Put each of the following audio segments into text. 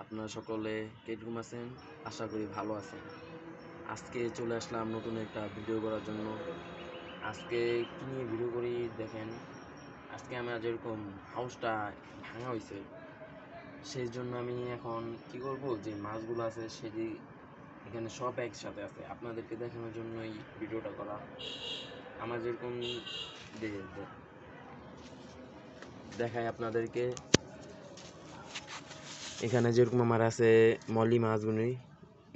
আপনারা সকলে কিরকম আছেন? আশা করি ভালো আছেন। আজকে চলে আসলাম নতুন একটা ভিডিও করার জন্য। আজকে কি নিয়ে ভিডিও করি দেখেন। আজকে আমার যেরকম হাউসটা ভাঙা হয়েছে, সেই জন্য আমি এখন কি করব, যে মাছগুলো আছে সেটি এখানে সব একসাথে আছে, আপনাদেরকে দেখানোর জন্যই ভিডিওটা করা। আমার যেরকম দেখায় আপনাদেরকে, এখানে যেরকম আমার আছে মলি মাছগুলি,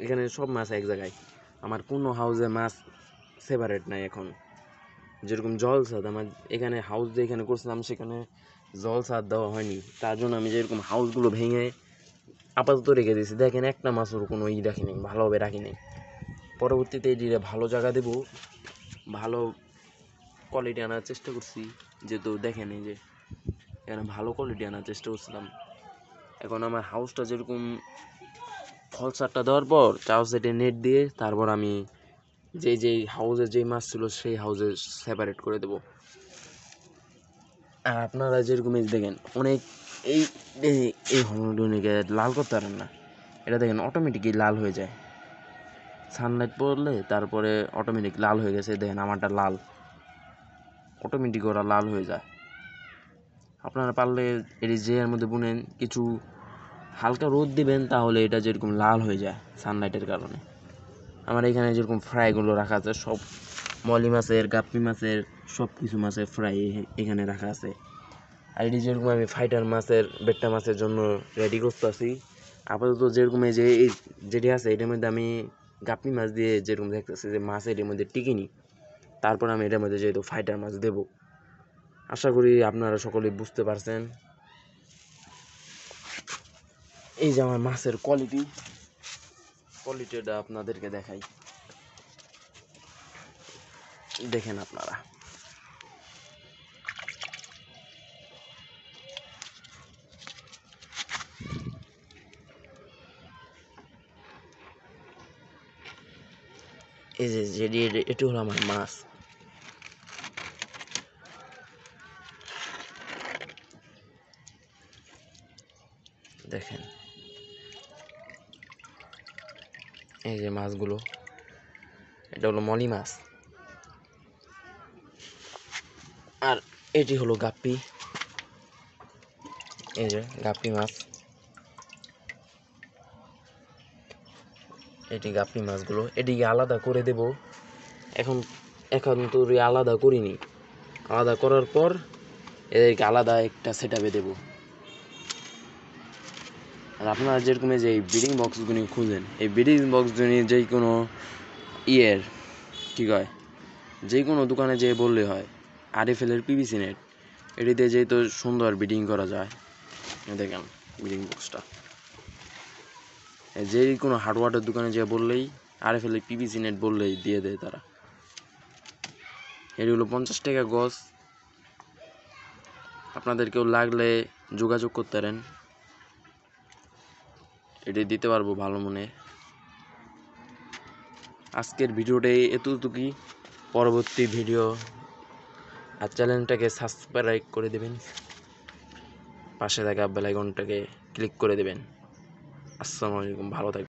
এখানে সব মাছ এক জায়গায়। আমার কোনো হাউসে মাছ সেপারেট নাই। এখন যেরকম জল ছাদ আমার এখানে হাউস যেখানে করছিলাম সেখানে জল ছাদ দেওয়া হয়নি, তার জন্য আমি যেরকম হাউসগুলো ভেঙে আপাতত রেখে দিয়েছি। দেখেন একটা মাছের কোনো রাখি নেই, ভালোভাবে রাখি নেই। পরবর্তীতে এটিতে ভালো জায়গা দেবো, ভালো কোয়ালিটি আনার চেষ্টা করছি। যেহেতু দেখেন এই যে এখানে ভালো কোয়ালিটি আনার চেষ্টা করছিলাম। এখন আমার হাউসটা যেরকম ফল চারটা দেওয়ার পর চাও সেটে নেট দিয়ে তারপর আমি যেই হাউসে যেই মাছ ছিল সেই হাউসে সেপারেট করে দেবো। আর আপনারা যেরকম দেখেন অনেক এই এই হলুদকে লাল করতে পারেন না, এটা দেখেন অটোমেটিকই লাল হয়ে যায়। সানলাইট পড়লে তারপরে অটোমেটিক লাল হয়ে গেছে। দেখেন আমারটা লাল, অটোমেটিক ওরা লাল হয়ে যায়। আপনারা পারলে এটি যে এর মধ্যে বুনেন, কিছু হালকা রোদ দিবেন, তাহলে এটা যেরকম লাল হয়ে যায় সানলাইটের কারণে। আমার এখানে যেরকম ফ্রাইগুলো রাখা আছে, সব মলি মাছের, গাপ্পি মাছের, সব কিছু মাছের ফ্রাই এখানে রাখা আছে। আর এটি যেরকম আমি ফাইটার মাছের, বেট্টা মাছের জন্য রেডি করতেছি। আপাতত যেরকম এই যে যেটি আছে এটার মধ্যে আমি গাপ্পি মাছ দিয়ে যেরকম দেখতেছি যে মাছ এটির মধ্যে টিকিনি, তারপর আমি এটার মধ্যে যেহেতু ফাইটার মাছ দেব। আশা করি আপনারা সকলেই বুঝতে পারছেন। এই যে আমার মাছের কোয়ালিটিটা আপনাদেরকে দেখাই, দেখেন আপনারা। এই যে এটি হলো আমার মাছ। দেখেন এই যে মাছগুলো, এটা হলো মলি মাছ। আর এটি হলো গাপ্পি, এই যে গাপ্পি মাছ। এটি গাপ্পি মাছগুলো, এটিকে আলাদা করে দেব। এখন তো আলাদা করিনি, আলাদা করার পর এদেরকে আলাদা একটা সেট আপে দেবো। আর আপনারা যেরকম যে ব্রিডিং বক্সগুলি খুঁজেন, এই ব্রিডিং বক্সগুলি যে কোনো কী কয়, যে কোনো দোকানে যেয়ে বললে হয় আরএফএলের পিভিসি নেট, এটিতে যেহেতু সুন্দর ব্রিডিং করা যায়। দেখেন ব্রিডিং বক্সটা, যে কোনো হার্ডওয়ারের দোকানে যেয়ে বললেই আরএফএলের পিভিসি নেট বললেই দিয়ে দেয় তারা। এটি হলো 50 টাকা গজ। আপনাদের কেউ লাগলে যোগাযোগ করতে পারেন, এটি দিতে পারবো ভালো মনে। আজকের ভিডিওটাই এতটুকুই। পরবর্তী ভিডিও আর চ্যানেলটাকে সাবস্ক্রাইব করে দেবেন, পাশে থাকা বেল আইকনটাকে ক্লিক করে দেবেন। আসসালামু আলাইকুম, ভালো থাকবেন।